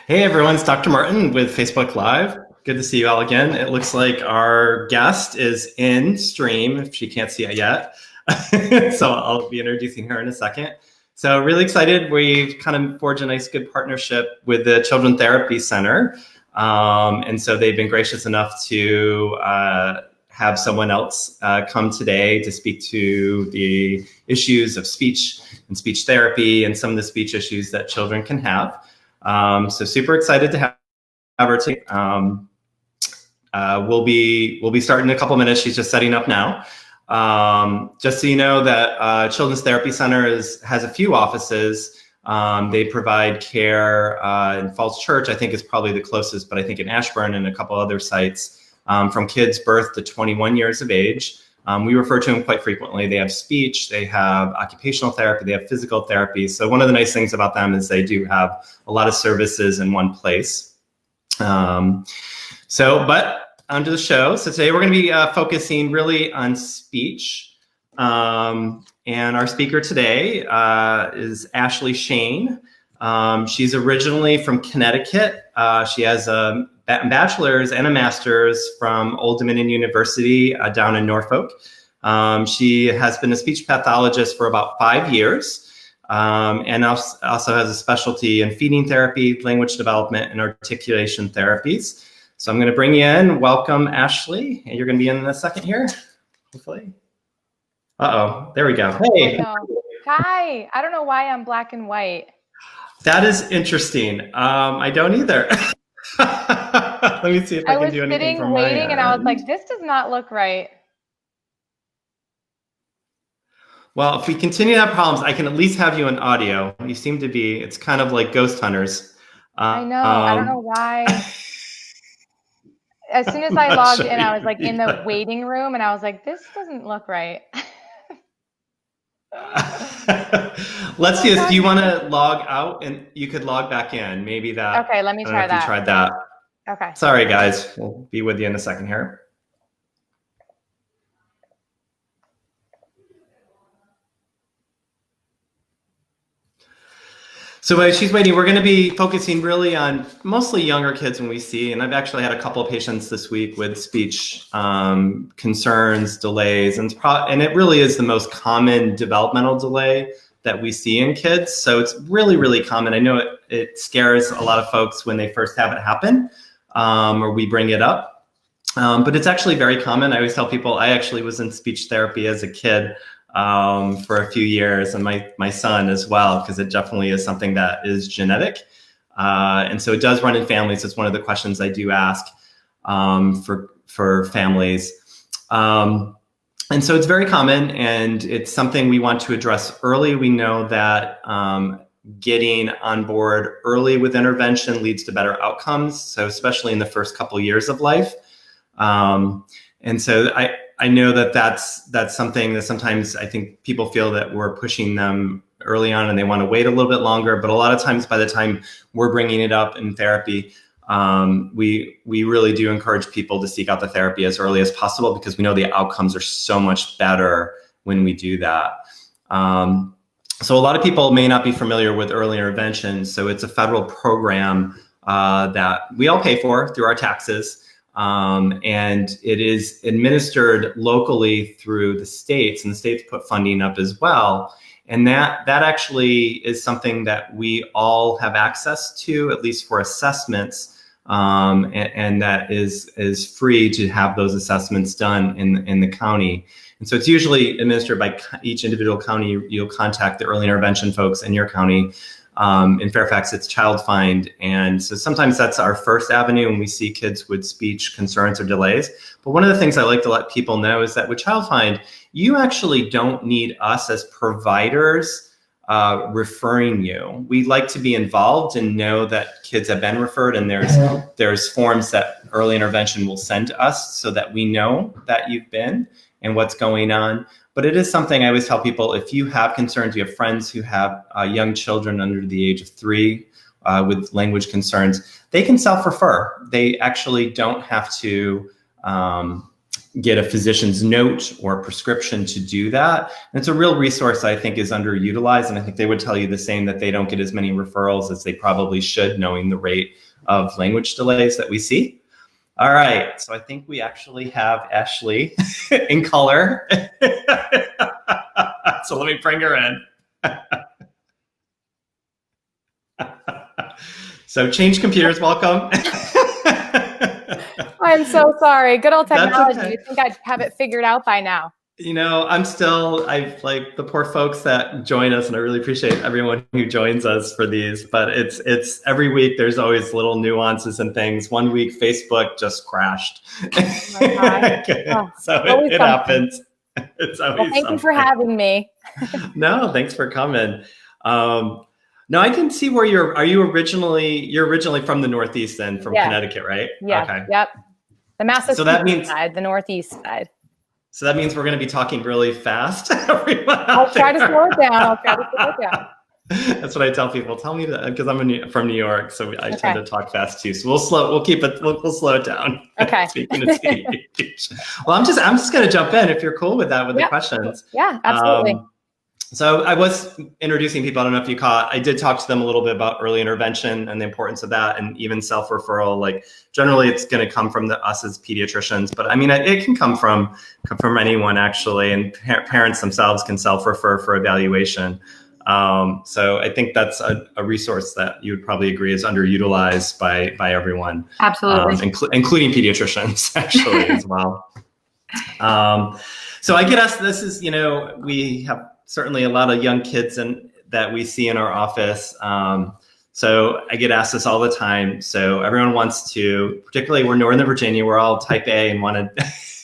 Hey everyone, it's Dr. Martin with Facebook Live. Good to see you all again. It looks like our guest is in stream, if she can't see it yet. So I'll be introducing her in a second. So really excited. We've kind of forged a nice, good partnership with the Children Therapy Center. And so they've been gracious enough to have someone else come today to speak to the issues of speech and speech therapy and some of the speech issues that children can have. So super excited to have her today. We'll be starting in a couple minutes. She's just setting up now. Just so you know that Children's Therapy Center has a few offices. They provide care in Falls Church, I think is probably the closest, but I think in Ashburn and a couple other sites from kids birth to 21 years of age. We refer to them quite frequently. They have speech, they have occupational therapy, they have physical therapy. So one of the nice things about them is they do have a lot of services in one place. But onto the show. So today we're going to be focusing really on speech. And our speaker today is Ashlee Shane. She's originally from Connecticut. She has a bachelor's and a master's from Old Dominion University down in Norfolk. She has been a speech pathologist for about 5 years and also has a specialty in feeding therapy, language development, and articulation therapies. So I'm going to bring you in. Welcome, Ashlee. And you're going to be in a second here, hopefully. Uh-oh, there we go. Hey. Hi. I don't know why I'm black and white. That is interesting. I don't either. Let me see if I can do anything from my end. I was sitting, waiting, and I was like, this does not look right. Well, if we continue to have problems, I can at least have you in audio. You seem to be, it's kind of like ghost hunters. I know. I don't know why. As soon as I logged in, I was like in the waiting room, and I was like, this doesn't look right. Let's do this. Do you want to log out and you could log back in? Maybe that. Okay, let me try that. You tried that. Okay. Sorry, guys. We'll be with you in a second here. So while she's waiting, we're going to be focusing really on mostly younger kids when we see, and I've actually had a couple of patients this week with speech concerns, delays, and it really is the most common developmental delay that we see in kids. So it's really, really common. I know it scares a lot of folks when they first have it happen or we bring it up, but it's actually very common. I always tell people I actually was in speech therapy as a kid for a few years, and my son as well, because it definitely is something that is genetic. And so it does run in families. It's one of the questions I do ask for families. And so it's very common, and it's something we want to address early. We know that getting on board early with intervention leads to better outcomes. So especially in the first couple of years of life. And so I know that that's something that sometimes I think people feel that we're pushing them early on and they want to wait a little bit longer. But a lot of times by the time we're bringing it up in therapy, we really do encourage people to seek out the therapy as early as possible because we know the outcomes are so much better when we do that. So a lot of people may not be familiar with early intervention. So it's a federal program that we all pay for through our taxes. And it is administered locally through the states, and the states put funding up as well. And that actually is something that we all have access to, at least for assessments. And that is free to have those assessments done in the county. And so it's usually administered by each individual county. You'll contact the early intervention folks in your county. In Fairfax, it's Child Find. And so sometimes that's our first avenue when we see kids with speech concerns or delays. But one of the things I like to let people know is that with Child Find, you actually don't need us as providers referring you. We like to be involved and know that kids have been referred, and there's forms that early intervention will send to us so that we know that you've been and what's going on. But it is something I always tell people, if you have concerns, you have friends who have young children under the age of 3 with language concerns, they can self-refer. They actually don't have to get a physician's note or prescription to do that. And it's a real resource I think is underutilized. And I think they would tell you the same, that they don't get as many referrals as they probably should, knowing the rate of language delays that we see. All right, so I think we actually have Ashlee in color. So let me bring her in. So change computers, welcome. I'm so sorry. Good old technology. Okay. You'd think I'd have it figured out by now. You know, I've like the poor folks that join us, and I really appreciate everyone who joins us for these, but it's every week there's always little nuances and things. One week Facebook just crashed. Oh my God. So it happens. It's always well, thank you for having me. No, thanks for coming. No, I can see where you're originally from the Northeast then, from Connecticut, right? Yeah. Okay. Yep. The Massachusetts side, the Northeast side. So that means we're going to be talking really fast. I'll try to slow it down. That's what I tell people. Tell me that, because I'm from New York, so I tend to talk fast too. So we'll slow it down. Okay. Speaking of speech. Well, I'm just going to jump in if you're cool with that, with the questions. Yeah, absolutely. So I was introducing people. I don't know if you caught. I did talk to them a little bit about early intervention and the importance of that, and even self-referral. Like generally, it's going to come from us as pediatricians, but I mean, it can come from anyone actually, and parents themselves can self-refer for evaluation. So I think that's a resource that you would probably agree is underutilized by everyone. Absolutely, including pediatricians actually as well. So I get asked. This is, we have certainly a lot of young kids that we see in our office. So I get asked this all the time. So everyone wants to, particularly we're Northern Virginia, we're all type A and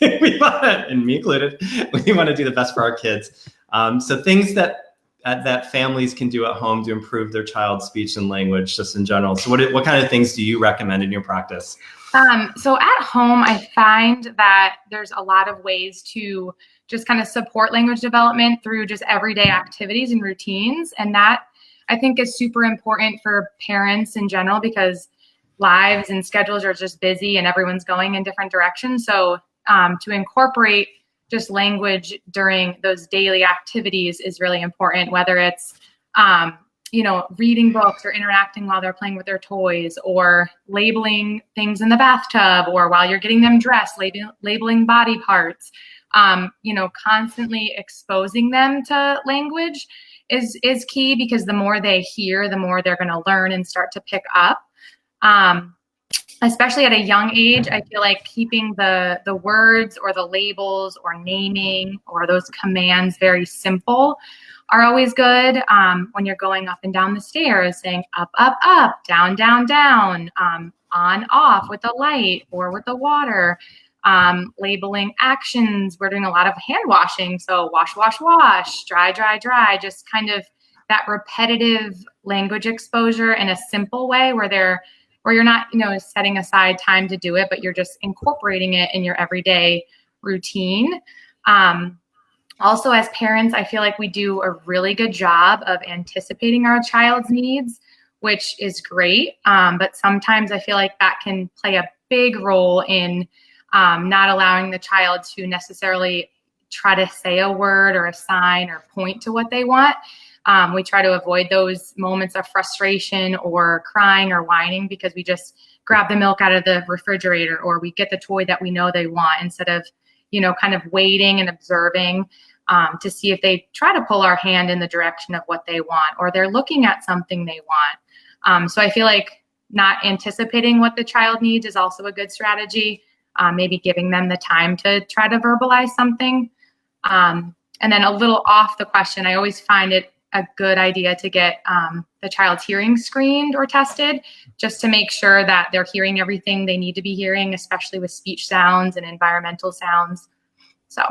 and me included, we want to do the best for our kids. So things that families can do at home to improve their child's speech and language, just in general. So what kind of things do you recommend in your practice? So at home, I find that there's a lot of ways to just kind of support language development through just everyday activities and routines. And that I think is super important for parents in general, because lives and schedules are just busy and everyone's going in different directions. So to incorporate just language during those daily activities is really important, whether it's reading books or interacting while they're playing with their toys, or labeling things in the bathtub, or while you're getting them dressed, labeling body parts. Constantly exposing them to language is key, because the more they hear, the more they're going to learn and start to pick up. Especially at a young age, I feel like keeping the words or the labels or naming or those commands very simple are always good. When you're going up and down the stairs, saying up, up, up, down, down, down, on, off with the light or with the water. Labeling actions. We're doing a lot of hand washing. So wash, wash, wash, dry, dry, dry, just kind of that repetitive language exposure in a simple way where you're not, setting aside time to do it, but you're just incorporating it in your everyday routine. Also, as parents, I feel like we do a really good job of anticipating our child's needs, which is great. But sometimes I feel like that can play a big role in not allowing the child to necessarily try to say a word or a sign or point to what they want. We try to avoid those moments of frustration or crying or whining, because we just grab the milk out of the refrigerator, or we get the toy that we know they want, instead of, kind of waiting and observing to see if they try to pull our hand in the direction of what they want, or they're looking at something they want. So I feel like not anticipating what the child needs is also a good strategy. Maybe giving them the time to try to verbalize something. And then a little off the question, I always find it a good idea to get the child's hearing screened or tested, just to make sure that they're hearing everything they need to be hearing, especially with speech sounds and environmental sounds. So.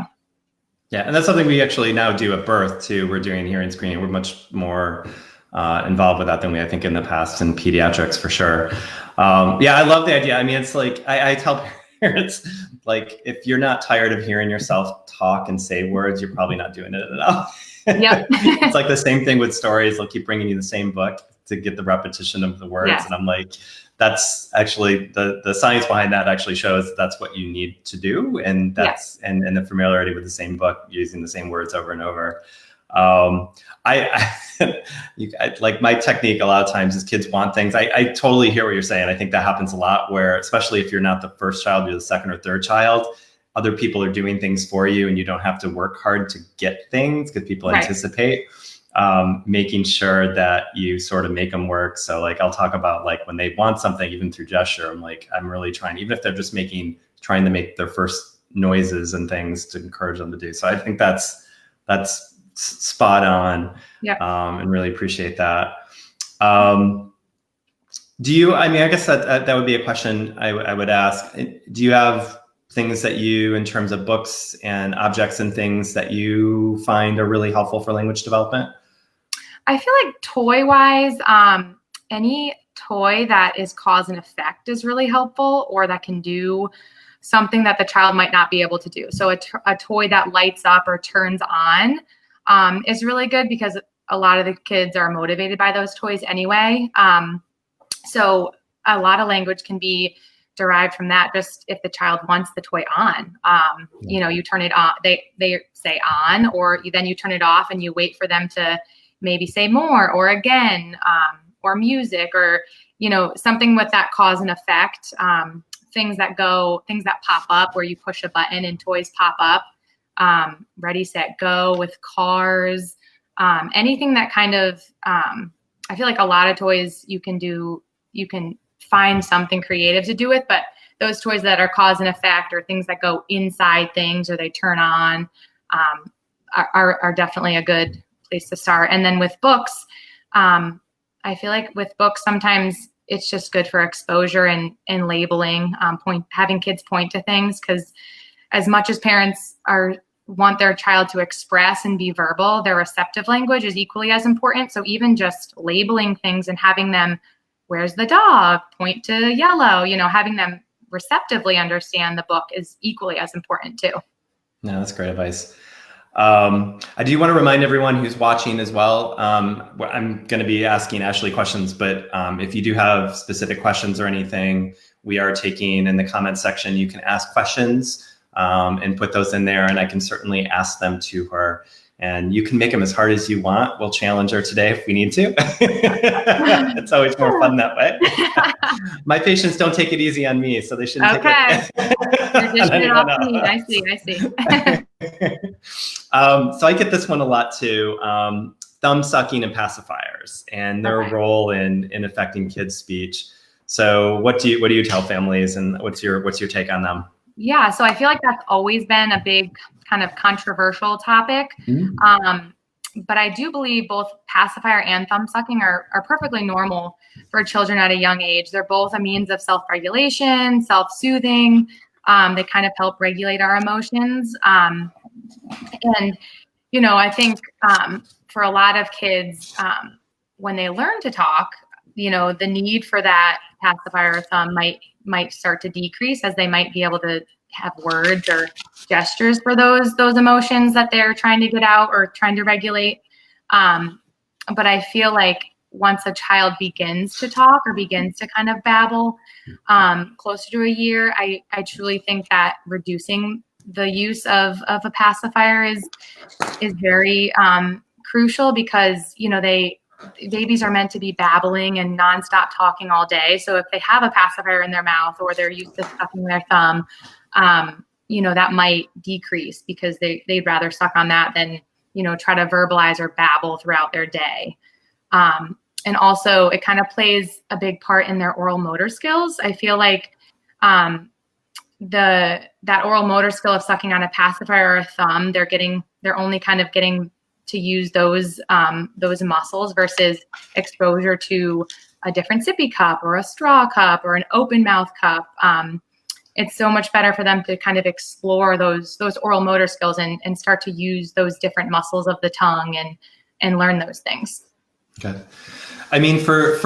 Yeah, and that's something we actually now do at birth too. We're doing hearing screening. We're much more involved with that than I think in the past in pediatrics for sure. I love the idea. I mean, it's like, I tell parents, like, if you're not tired of hearing yourself talk and say words, you're probably not doing it enough. Yep. It's like the same thing with stories. They'll keep bringing you the same book. to get the repetition of the words. Yes. And I'm like, that's actually the science behind that actually shows that's what you need to do. And that's, and the familiarity with the same book, using the same words over and over. I like my technique a lot of times is kids want things. I totally hear what you're saying. I think that happens a lot where, especially if you're not the first child, you're the second or third child, other people are doing things for you and you don't have to work hard to get things because people anticipate. Making sure that you sort of make them work. So like, I'll talk about like when they want something, even through gesture, I'm like, I'm really trying, even if they're just trying to make their first noises and things to encourage them to do. So I think that's spot on. And really appreciate that. I guess that would be a question I would ask. Do you have things that you, in terms of books and objects and things that you find are really helpful for language development? I feel like toy-wise, any toy that is cause and effect is really helpful, or that can do something that the child might not be able to do. So a toy that lights up or turns on is really good, because a lot of the kids are motivated by those toys anyway. So a lot of language can be derived from that. Just if the child wants the toy on, you turn it on, they say on, or then you turn it off and you wait for them to maybe say more or again, or music, or, something with that cause and effect, things that pop up where you push a button and toys pop up, ready, set, go with cars, anything that kind of, I feel like a lot of toys you can find something creative to do with, but those toys that are cause and effect, or things that go inside things or they turn on, are definitely a good place to start. And then with books, I feel like with books, sometimes it's just good for exposure and labeling, having kids point to things, because as much as parents want their child to express and be verbal, their receptive language is equally as important. So even just labeling things and having them, where's the dog, point to yellow, having them receptively understand the book is equally as important too. No, that's great advice. I do want to remind everyone who's watching as well, I'm going to be asking Ashlee questions, but if you do have specific questions or anything, we are taking in the comments section, you can ask questions and put those in there, and I can certainly ask them to her. And you can make them as hard as you want. We'll challenge her today if we need to. It's always more fun that way. My patients don't take it easy on me, so they shouldn't take it. You're dishing it off to me. I see. So I get this one a lot too. Thumb sucking and pacifiers and their role in affecting kids' speech. So what do you tell families, and what's your take on them? Yeah, so I feel like that's always been a big kind of controversial topic. But I do believe both pacifier and thumb sucking are perfectly normal for children at a young age. They're both a means of self-regulation, self-soothing. They kind of help regulate our emotions. And, I think for a lot of kids, when they learn to talk, the need for that pacifier or thumb might start to decrease, as they might be able to have words or gestures for those emotions that they're trying to get out or trying to regulate. But I feel like once a child begins to talk or begins to kind of babble, closer to a year, I truly think that reducing the use of a pacifier is very crucial, because babies are meant to be babbling and nonstop talking all day. So if they have a pacifier in their mouth, or they're used to sucking their thumb, that might decrease, because they'd rather suck on that than, try to verbalize or babble throughout their day. And also it kind of plays a big part in their oral motor skills. I feel like that oral motor skill of sucking on a pacifier or a thumb, they're only kind of getting to use those muscles, versus exposure to a different sippy cup or a straw cup or an open mouth cup. It's so much better for them to kind of explore those oral motor skills and start to use those different muscles of the tongue and learn those things. Okay. I mean, for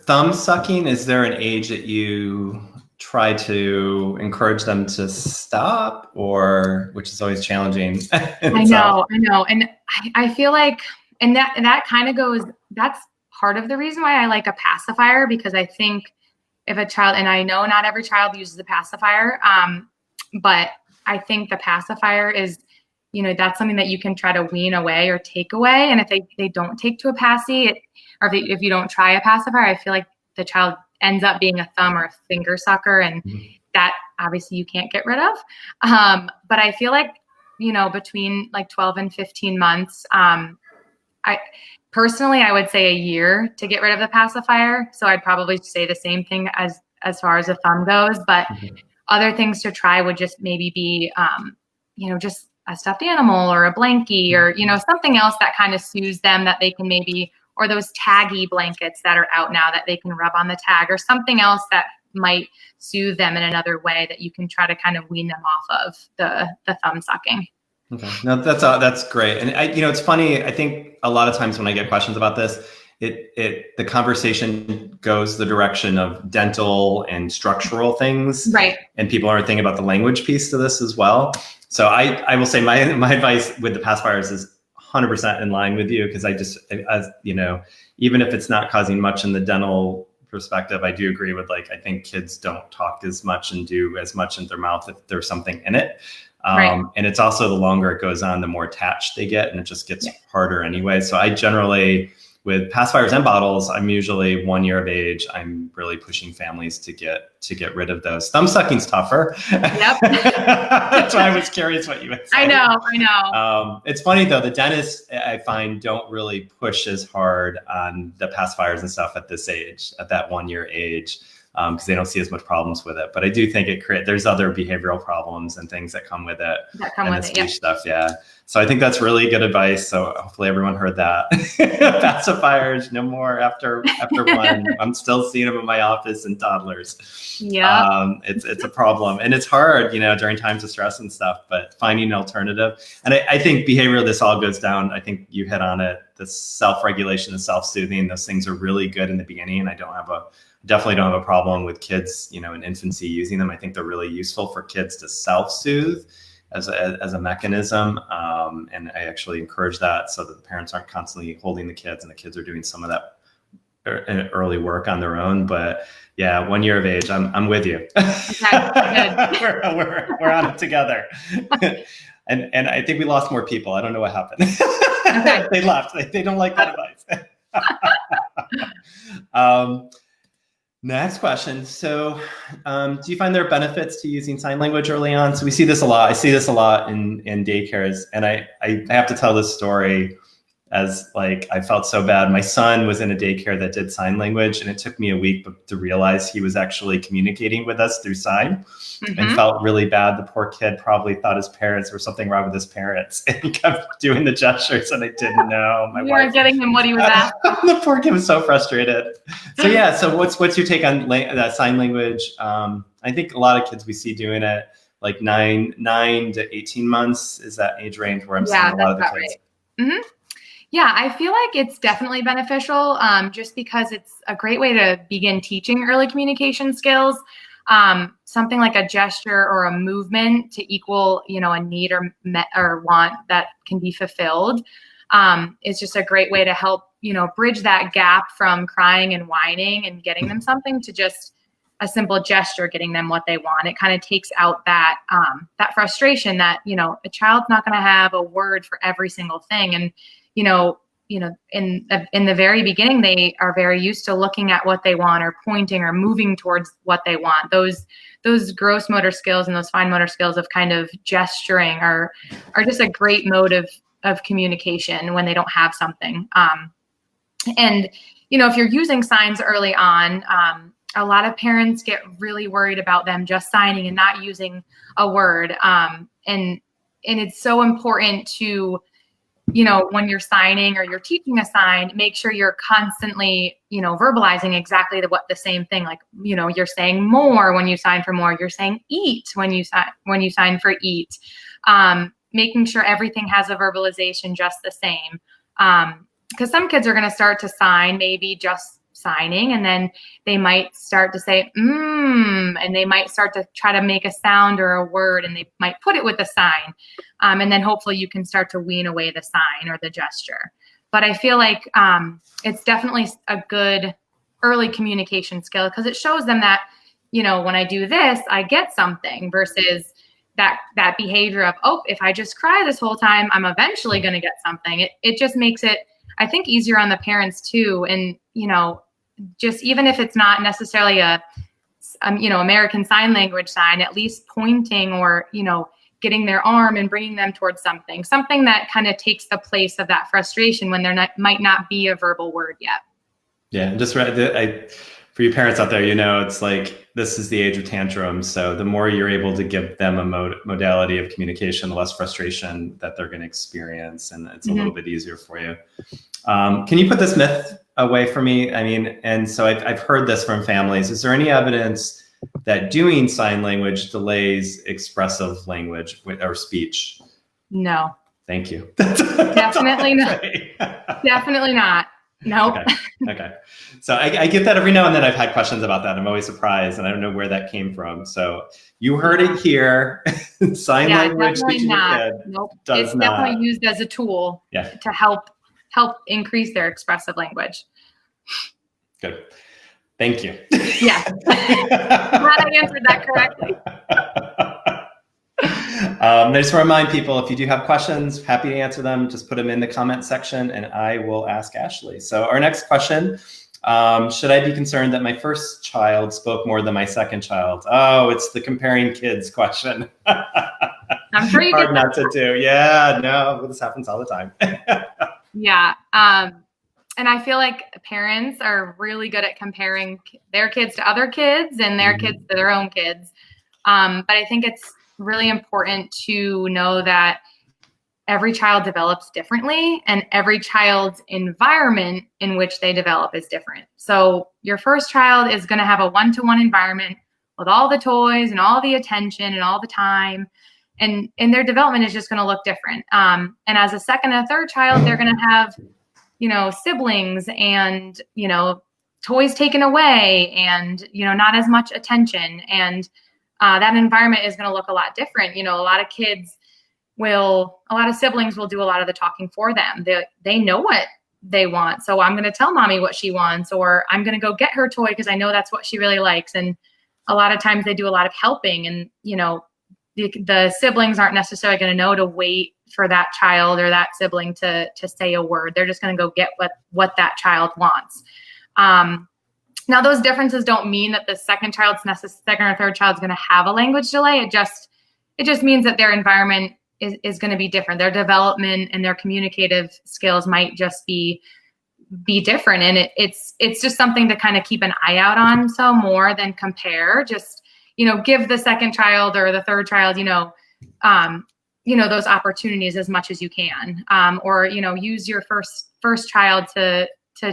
thumb sucking, is there an age that you try to encourage them to stop, or which is always challenging? I know. And I feel like, and that kind of goes, that's part of the reason why I like a pacifier, because I think if a child, and I know not every child uses a pacifier, but I think the pacifier is, that's something that you can try to wean away or take away. And if they don't take to a passy, or if you don't try a pacifier, I feel like the child ends up being a thumb or a finger sucker, and that obviously you can't get rid of. But I feel like, between like 12 and 15 months, I personally, I would say a year to get rid of the pacifier. So I'd probably say the same thing as far as the thumb goes, but other things to try would just maybe be, just a stuffed animal or a blankie or, something else that kind of soothes them that they can maybe, or those taggy blankets that are out now that they can rub on the tag, or something else that might soothe them in another way that you can try to kind of wean them off of the thumb sucking. Okay, no, that's great. And it's funny. I think a lot of times when I get questions about this, the conversation goes the direction of dental and structural things, Right? And people aren't thinking about the language piece to this as well. So I will say my advice with the pacifiers is 100% in line with you, because even if it's not causing much in the dental perspective, I do agree with, I think kids don't talk as much and do as much in their mouth if there's something in it. Right. And it's also, the longer it goes on, the more attached they get, and it just gets harder anyway. So I generally, with pacifiers and bottles, I'm usually 1 year of age. I'm really pushing families to get rid of those. Thumb sucking's tougher. Yep. That's why I was curious what you would say. I know. It's funny though, the dentists I find don't really push as hard on the pacifiers and stuff at this age, at that 1 year age. Because they don't see as much problems with it. But I do think there's other behavioral problems and things that come with it. And the speech stuff, yeah. So I think that's really good advice. So hopefully everyone heard that. Pacifiers, no more after 1. I'm still seeing them in my office in toddlers. Yeah. It's a problem. And it's hard, during times of stress and stuff, but finding an alternative. And I think behavior, this all goes down. I think you hit on it. The self-regulation, the self-soothing, those things are really good in the beginning. And I definitely don't have a problem with kids, in infancy using them. I think they're really useful for kids to self-soothe as a mechanism. And I actually encourage that, so that the parents aren't constantly holding the kids, and the kids are doing some of that early work on their own. But yeah, 1 year of age, I'm with you. Okay, good. we're on it together. And I think we lost more people. I don't know what happened. Okay. They left. They don't like that advice. Next question. So, do you find there are benefits to using sign language early on? So we see this a lot. I see this a lot in daycares, and I have to tell this story, as I felt so bad. My son was in a daycare that did sign language, and it took me a week to realize he was actually communicating with us through sign, and felt really bad. The poor kid probably thought his parents, or something wrong with his parents, and he kept doing the gestures, and I didn't know. You weren't getting him what he was asking. The poor kid was so frustrated. So yeah, so what's your take on that sign language? I think a lot of kids we see doing it 9 to 18 months is that age range where I'm seeing a lot of the kids. Right. Mm-hmm. Yeah, I feel like it's definitely beneficial, just because it's a great way to begin teaching early communication skills. Something like a gesture or a movement to equal, a need or want that can be fulfilled. Is just a great way to help, bridge that gap from crying and whining and getting them something to just a simple gesture, getting them what they want. It kind of takes out that frustration that, a child's not going to have a word for every single thing. And, in the very beginning, they are very used to looking at what they want, or pointing or moving towards what they want. Those gross motor skills and those fine motor skills of kind of gesturing are just a great mode of communication when they don't have something. And, if you're using signs early on, a lot of parents get really worried about them just signing and not using a word. And it's so important to, when you're signing or you're teaching a sign, make sure you're constantly, verbalizing exactly the same thing. You're saying more when you sign for more. You're saying eat when you sign for eat. Making sure everything has a verbalization just the same. Because some kids are going to start to sign maybe just signing, and then they might start to say and they might start to try to make a sound or a word, and they might put it with a sign, and then hopefully you can start to wean away the sign or the gesture. But I feel like it's definitely a good early communication skill because it shows them that, you know, when I do this, I get something versus that behavior of, oh, if I just cry this whole time, I'm eventually going to get something. It just makes it, I think, easier on the parents too. And, you know, just even if it's not necessarily a you know, American Sign Language sign, at least pointing or, you know, getting their arm and bringing them towards something that kind of takes the place of that frustration when there might not be a verbal word yet. Yeah, and just for you parents out there, you know, it's like this is the age of tantrums. So the more you're able to give them a modality of communication, the less frustration that they're going to experience, and it's a little bit easier for you. Can you put this myth away for me? I mean, and so I've heard this from families. Is there any evidence that doing sign language delays expressive language or speech? No. Thank you. Definitely not. Definitely not. Nope. Okay. So I get that every now and then. I've had questions about that. I'm always surprised, and I don't know where that came from. So you heard it here. Sign language teaching your kid does not. Definitely used as a tool to help increase their expressive language. Good. Thank you. Yeah. Glad I answered that correctly. I just want to remind people, if you do have questions, happy to answer them. Just put them in the comment section and I will ask Ashlee. So our next question, should I be concerned that my first child spoke more than my second child? Oh, it's the comparing kids question. I'm sure you hard not to do. Yeah, no, this happens all the time. Yeah. And I feel like parents are really good at comparing their kids to other kids and their kids to their own kids. But I think it's really important to know that every child develops differently and every child's environment in which they develop is different. So your first child is going to have a one-to-one environment with all the toys and all the attention and all the time. And their development is just going to look different. And as a second and a third child, they're going to have, you know, siblings and, you know, toys taken away and, you know, not as much attention. And that environment is going to look a lot different. You know, a lot of siblings will do a lot of the talking for them. They know what they want. So I'm going to tell mommy what she wants, or I'm going to go get her toy because I know that's what she really likes. And a lot of times they do a lot of helping, and, you know, the siblings aren't necessarily going to know to wait for that child or that sibling to say a word. They're just going to go get what that child wants. Now, those differences don't mean that the second or third child is going to have a language delay. It just means that their environment is going to be different. Their development and their communicative skills might just be different. And it's just something to kind of keep an eye out on. So more than compare, just, you know, give the second child or the third child, those opportunities as much as you can. Or, you know, use your first child to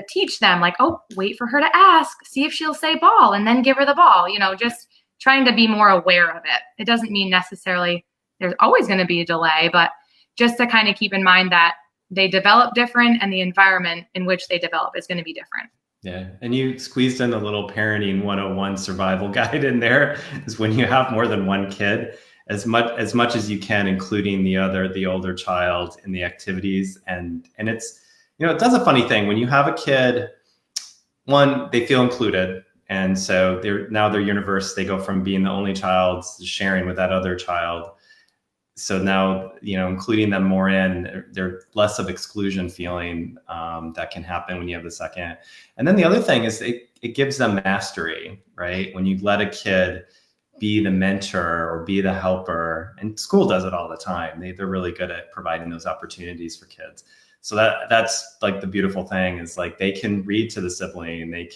teach them, like, oh, wait for her to ask, see if she'll say ball, and then give her the ball, you know, just trying to be more aware of it. It doesn't mean necessarily there's always going to be a delay, but just to kind of keep in mind that they develop different and the environment in which they develop is going to be different. Yeah. And you squeezed in a little parenting 101 survival guide in there, is when you have more than one kid, as much as you can, including the older child in the activities. And it's, you know, it does a funny thing when you have a kid. One, they feel included. And so their universe, they go from being the only child to sharing with that other child. So now, you know, including them more in, there's less of exclusion feeling that can happen when you have the second. And then the other thing is it gives them mastery, right? When you let a kid be the mentor or be the helper, and school does it all the time. They're really good at providing those opportunities for kids. So that's like the beautiful thing, is like they can read to the sibling, you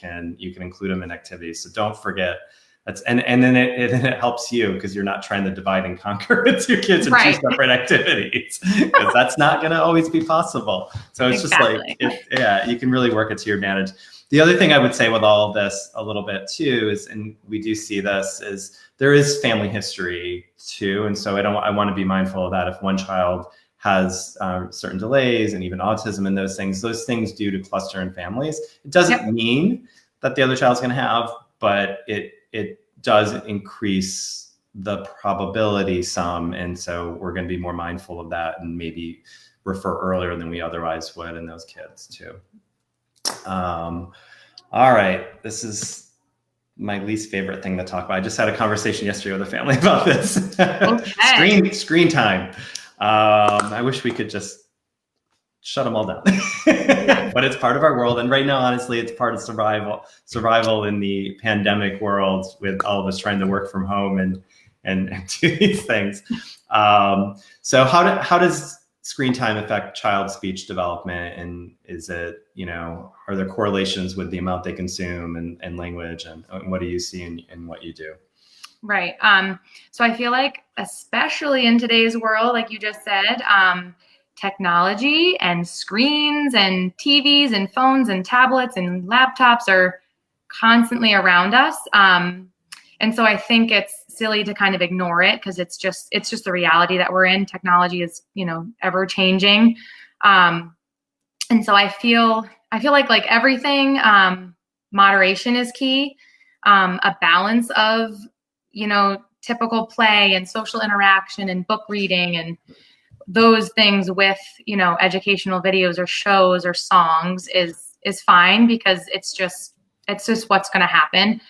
can include them in activities. So don't forget that's, and then it helps you because you're not trying to divide and conquer with your kids and two separate activities, because that's not going to always be possible. So it's just like, you can really work it to your advantage. The other thing I would say with all of this a little bit too is, and we do see this, is there is family history too. And so I want to be mindful of that. If one child has certain delays and even autism and those things do to cluster in families. It doesn't mean that the other child's going to have, but it does increase the probability some. And so we're going to be more mindful of that and maybe refer earlier than we otherwise would in those kids too. All right, this is my least favorite thing to talk about. I just had a conversation yesterday with a family about this. Okay. Screen time. I wish we could just shut them all down. But it's part of our world. And right now, honestly, it's part of survival in the pandemic world, with all of us trying to work from home and do these things. So how does screen time affect child speech development? And is it, are there correlations with the amount they consume and language, and what do you see in what you do? Right. So I feel like, especially in today's world, like you just said, technology and screens and TVs and phones and tablets and laptops are constantly around us. And so I think it's silly to kind of ignore it, because it's just the reality that we're in. Technology is, ever changing. And so I feel like everything, moderation is key. A balance of, typical play and social interaction and book reading and those things with, educational videos or shows or songs is fine, because it's just what's going to happen.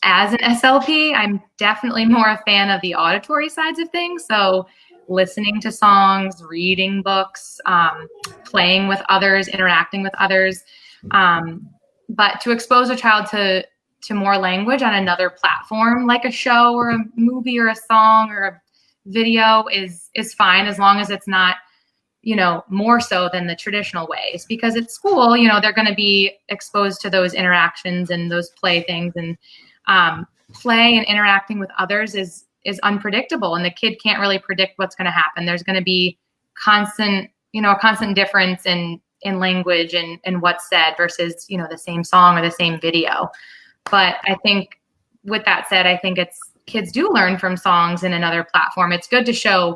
As an SLP, I'm definitely more a fan of the auditory sides of things. So listening to songs, reading books, playing with others, interacting with others. But to expose a child to more language on another platform, like a show or a movie or a song or a video, is fine, as long as it's not, more so than the traditional ways. Because at school, they're going to be exposed to those interactions and those play things, and play and interacting with others is unpredictable, and the kid can't really predict what's going to happen. There's going to be a constant difference in language and what's said versus, the same song or the same video. But I think, with that said, I think kids do learn from songs in another platform. It's good to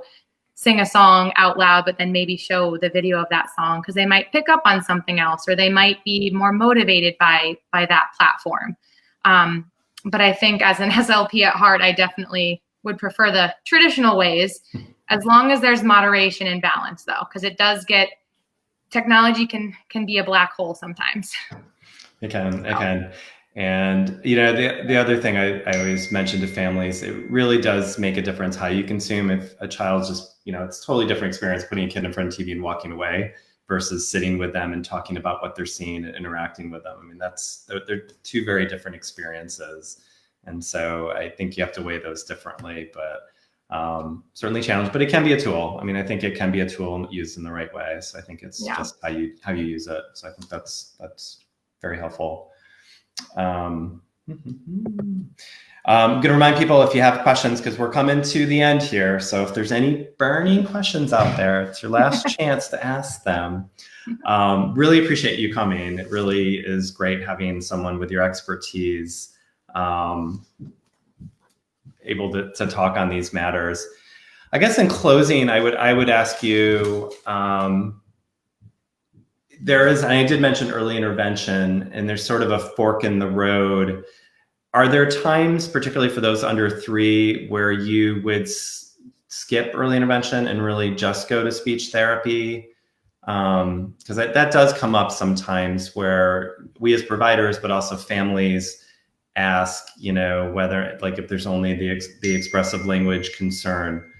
sing a song out loud, but then maybe show the video of that song, because they might pick up on something else, or they might be more motivated by that platform. But I think, as an SLP at heart, I definitely would prefer the traditional ways, as long as there's moderation and balance, though, because technology can be a black hole sometimes. It can. And, the other thing I always mention to families, it really does make a difference how you consume. If a child's just, it's a totally different experience putting a kid in front of TV and walking away versus sitting with them and talking about what they're seeing and interacting with them. I mean, they're two very different experiences. And so I think you have to weigh those differently, but certainly challenge, but it can be a tool. I mean, I think it can be a tool used in the right way. So I think it's just how you use it. So I think that's very helpful. I'm going to remind people, if you have questions, because we're coming to the end here. So if there's any burning questions out there, it's your last chance to ask them. Really appreciate you coming. It really is great having someone with your expertise able to talk on these matters. I guess in closing, I would ask you, I did mention early intervention, and there's sort of a fork in the road. Are there times, particularly for those under 3, where you would skip early intervention and really just go to speech therapy? Because that does come up sometimes, where we as providers, but also families, ask, whether, like, if there's only the expressive language concern.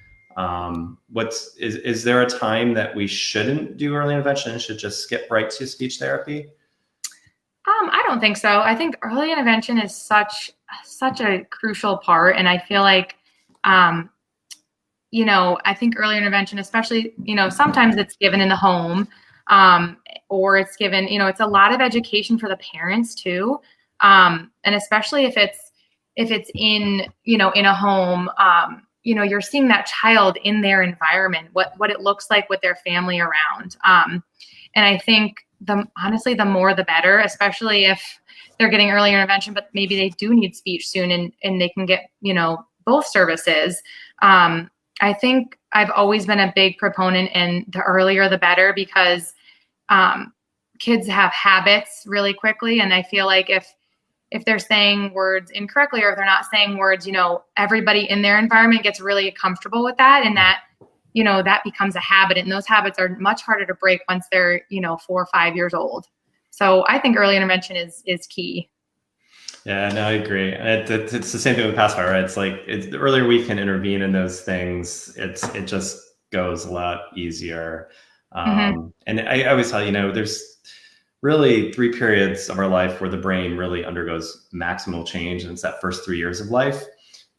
Is there a time that we shouldn't do early intervention and should just skip right to speech therapy? I don't think so. I think early intervention is such a crucial part. And I feel like, I think early intervention, especially, sometimes it's given in the home, or it's given, it's a lot of education for the parents too. And especially if it's in, in a home, you're seeing that child in their environment, what it looks like with their family around. And I think honestly, the more the better, especially if they're getting early intervention, but maybe they do need speech soon and they can get, both services. I think I've always been a big proponent in the earlier the better, because kids have habits really quickly. And I feel like if they're saying words incorrectly, or if they're not saying words, everybody in their environment gets really comfortable with that. And that, that becomes a habit, and those habits are much harder to break once they're, 4 or 5 years old. So I think early intervention is key. Yeah, no, I agree. It's the same thing with pacifier, right? It's like the earlier we can intervene in those things, it just goes a lot easier. And I always tell there's really 3 periods of our life where the brain really undergoes maximal change, and it's that first 3 years of life.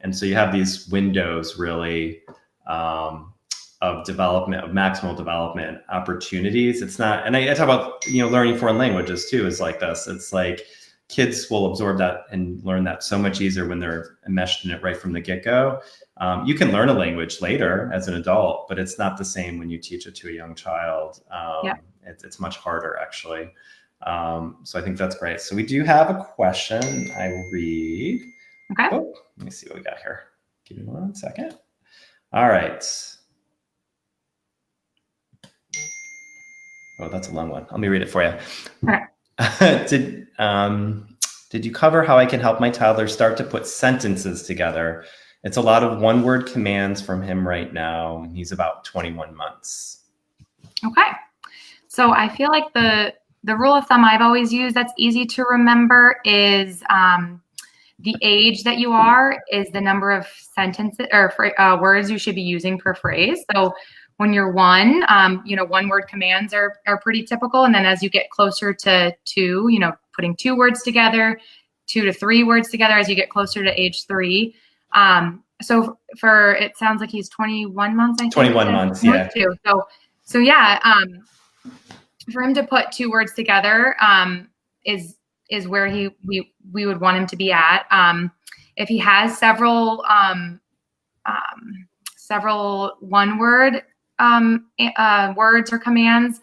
And so you have these windows really of development, of maximal development opportunities. It's not, and I talk about, learning foreign languages too is like this. It's like kids will absorb that and learn that so much easier when they're enmeshed in it right from the get-go. You can learn a language later as an adult, but it's not the same when you teach it to a young child. It's much harder, actually. So I think that's great. So we do have a question I will read. Okay. Oh, let me see what we got here. Give me 1 second. All right. Oh, that's a long one. Let me read it for you. Okay. Did you cover how I can help my toddler start to put sentences together? It's a lot of one-word commands from him right now. He's about 21 months. Okay. So I feel like the rule of thumb I've always used that's easy to remember is the age that you are is the number of sentences or words you should be using per phrase. So when you're 1, one-word commands are pretty typical. And then as you get closer to 2, putting 2 words together, 2 to 3 words together as you get closer to age 3. So it sounds like he's 21 months, I think. 21 months, yeah. So yeah, for him to put 2 words together is where we would want him to be at. If he has several one-word words or commands,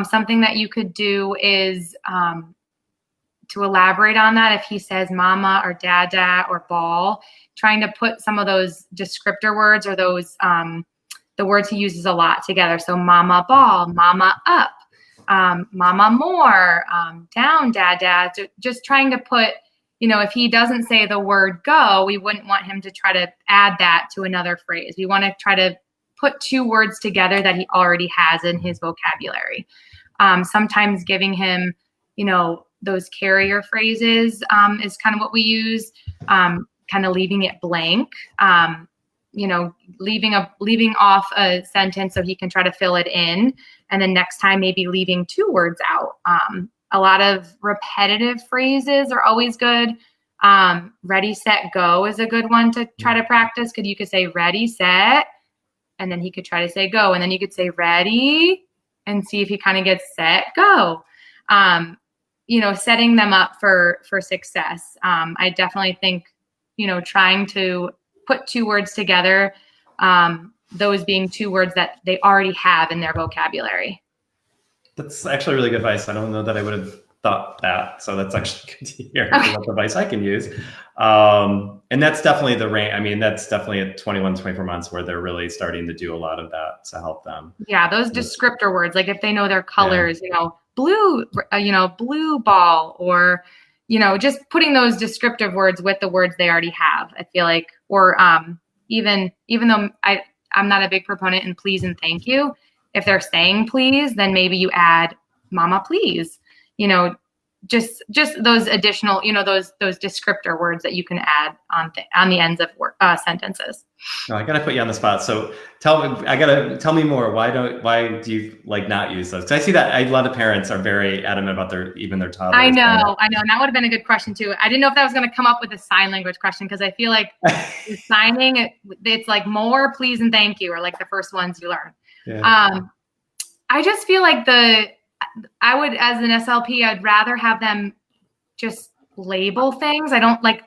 something that you could do is to elaborate on that. If he says mama or dada or ball, trying to put some of those descriptor words or those the words he uses a lot together. So mama ball, mama up, mama more, down dada. Just trying to put, if he doesn't say the word go, we wouldn't want him to try to add that to another phrase. We want to try to put 2 words together that he already has in his vocabulary. Sometimes giving him, those carrier phrases is kind of what we use, kind of leaving it blank, leaving off a sentence so he can try to fill it in. And then next time, maybe leaving 2 words out. A lot of repetitive phrases are always good. Ready, set, go is a good one to try to practice. You could say ready, set, and then he could try to say go. And then you could say ready and see if he kind of gets set, go. Setting them up for success. I definitely think, trying to put 2 words together, those being 2 words that they already have in their vocabulary. That's actually really good advice. I don't know that I would have thought that. So that's actually good to hear. Okay. What advice I can use. And that's definitely the range. I mean, that's definitely at 21, 24 months where they're really starting to do a lot of that to help them. Yeah, those descriptor words, like if they know their colors, blue, blue ball, or, just putting those descriptive words with the words they already have, I feel like, or even though I'm not a big proponent in please and thank you, if they're saying please, then maybe you add mama, please, just those additional, those descriptor words that you can add on the ends of sentences. No, I gotta put you on the spot. So tell me more. Why do you not use those? Because I see that a lot of parents are very adamant about their toddlers. I know. And that would have been a good question too. I didn't know if that was going to come up with a sign language question, because I feel like signing it's like more please and thank you are like the first ones you learn. Yeah. I just feel like I would, as an SLP, I'd rather have them just label things. I don't like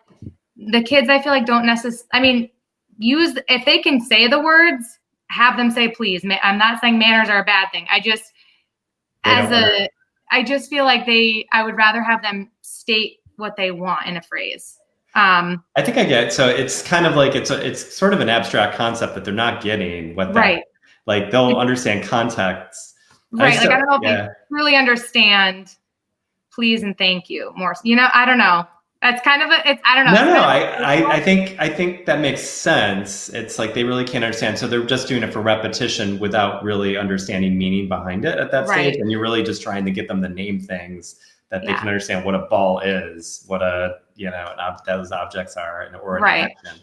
the kids. I feel like don't necessarily, if they can say the words, have them say please. I'm not saying manners are a bad thing. I just feel like I would rather have them state what they want in a phrase. I think I get it. So it's kind of like it's sort of an abstract concept that they're not getting what right. Like they'll understand context. Right. I don't know if they really understand please and thank you more. I don't know. That's kind of I don't know. No, I think that makes sense. It's like they really can't understand. So they're just doing it for repetition without really understanding meaning behind it at that stage. And you're really just trying to get them to name things that they can understand what a ball is, what those objects are, or an action.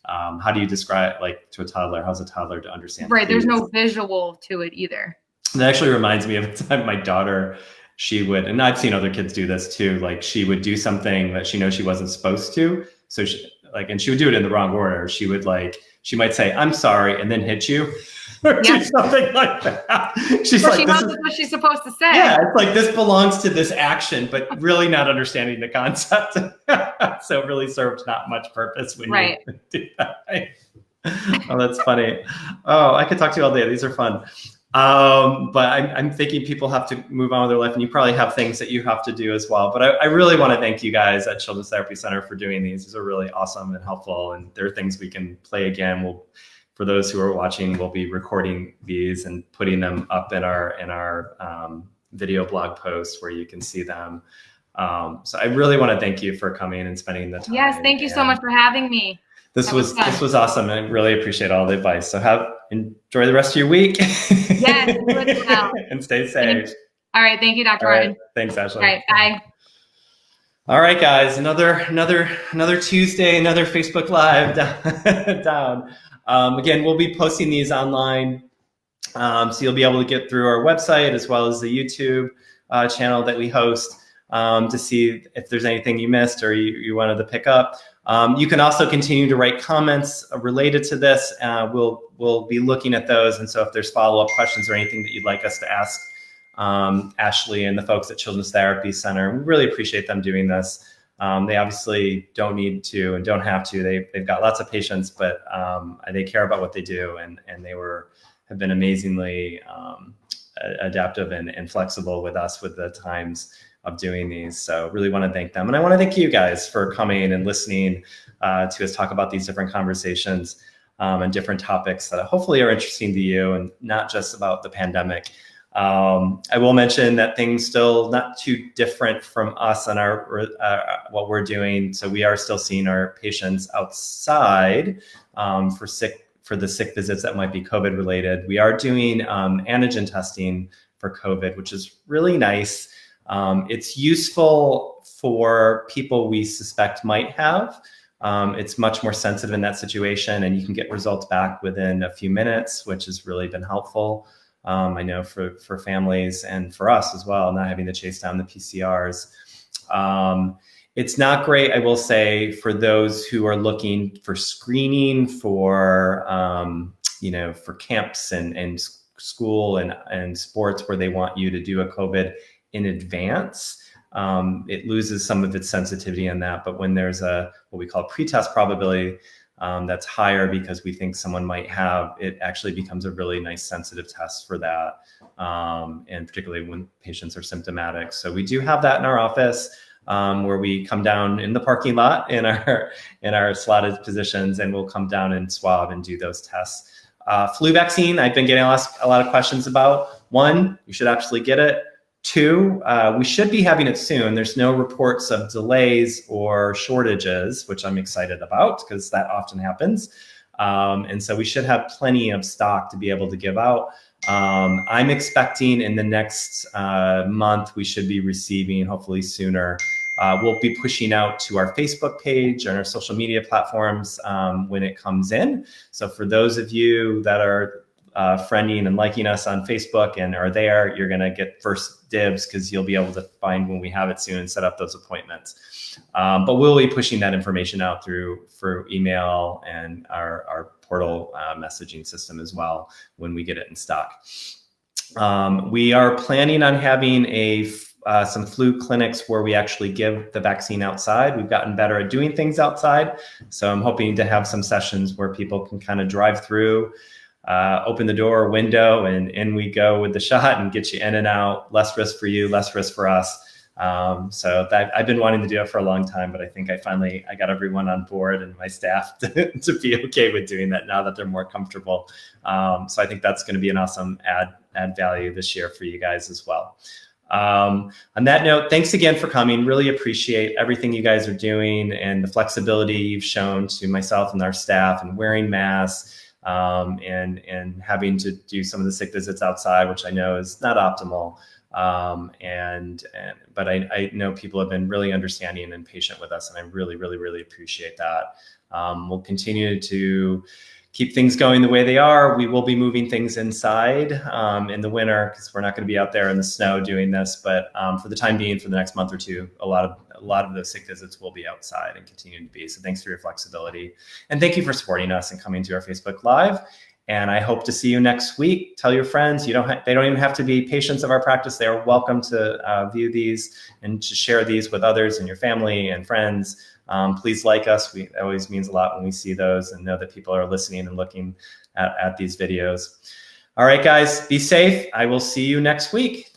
How do you describe, like, to a toddler? How's a toddler to understand? Right. There's no visual to it either. That actually reminds me of a time my daughter, she would, and I've seen other kids do this too, like she would do something that she knows she wasn't supposed to. So and she would do it in the wrong order. She might say, "I'm sorry," and then hit you. Or do something like that. She's like, she knows what she's supposed to say. Yeah, it's like, this belongs to this action, but really not understanding the concept. So it really served not much purpose when you do that. Oh, that's funny. Oh, I could talk to you all day. These are fun. But I'm thinking people have to move on with their life, and you probably have things that you have to do as well. But I really want to thank you guys at Children's Therapy Center for doing these. These are really awesome and helpful, and there are things we can play again. For those who are watching, we'll be recording these and putting them up in our video blog post where you can see them. So I really want to thank you for coming and spending the time. Yes, thank you so much for having me. This was awesome. I really appreciate all the advice. So enjoy the rest of your week. Yes, you as well. And stay safe. All right, thank you, Dr. Martin. Thanks, Ashlee. All right, bye. All right, guys, another Tuesday, another Facebook Live down. Again, we'll be posting these online, so you'll be able to get through our website as well as the YouTube channel that we host to see if there's anything you missed or you wanted to pick up. You can also continue to write comments related to this. We'll be looking at those, and so if there's follow-up questions or anything that you'd like us to ask Ashlee and the folks at Children's Therapy Center, we really appreciate them doing this. They obviously don't need to and don't have to. They've got lots of patients, but they care about what they do, and they have been amazingly adaptive and flexible with us with the times of doing these. So really want to thank them. And I want to thank you guys for coming and listening to us talk about these different conversations and different topics that hopefully are interesting to you and not just about the pandemic. I will mention that things still not too different from us on what we're doing. So we are still seeing our patients outside for the sick visits that might be COVID related. We are doing antigen testing for COVID, which is really nice. It's useful for people we suspect might have. It's much more sensitive in that situation, and you can get results back within a few minutes, which has really been helpful. I know for families and for us as well, not having to chase down the PCRs. It's not great, I will say, for those who are looking for screening for camps and school and sports where they want you to do a COVID in advance. It loses some of its sensitivity in that, but when there's what we call pretest probability, that's higher because we think someone might have, it actually becomes a really nice sensitive test for that, and particularly when patients are symptomatic. So we do have that in our office, where we come down in the parking lot in our slotted positions, and we'll come down and swab and do those tests. Flu vaccine, I've been getting asked a lot of questions about. 1, you should absolutely get it. 2, we should be having it soon. There's no reports of delays or shortages, which I'm excited about because that often happens. And so we should have plenty of stock to be able to give out. I'm expecting in the next month, we should be receiving, hopefully sooner. We'll be pushing out to our Facebook page and our social media platforms when it comes in. So for those of you that are friending and liking us on Facebook and are there, you're going to get first dibs because you'll be able to find when we have it soon and set up those appointments. But we'll be pushing that information out through email and our portal messaging system as well when we get it in stock. We are planning on having some flu clinics where we actually give the vaccine outside. We've gotten better at doing things outside. So I'm hoping to have some sessions where people can kind of drive through, open the door or window, and in we go with the shot and get you in and out. Less risk for you, less risk for us. So I've been wanting to do it for a long time, but I think I got everyone on board and my staff to be okay with doing that now that they're more comfortable. So I think that's going to be an awesome add value this year for you guys as well. On that note, thanks again for coming. Really appreciate everything you guys are doing and the flexibility you've shown to myself and our staff and wearing masks and having to do some of the sick visits outside, which I know is not optimal. But I know people have been really understanding and patient with us, and I really, really, really appreciate that. We'll continue to keep things going the way they are. We will be moving things inside in the winter because we're not going to be out there in the snow doing this. But for the time being, for the next month or two, a lot of those sick visits will be outside and continue to be. So thanks for your flexibility, and thank you for supporting us and coming to our Facebook Live. And I hope to see you next week. Tell your friends. They don't even have to be patients of our practice. They are welcome to view these and to share these with others and your family and friends. Please like us. It always means a lot when we see those and know that people are listening and looking at these videos. All right, guys, be safe. I will see you next week.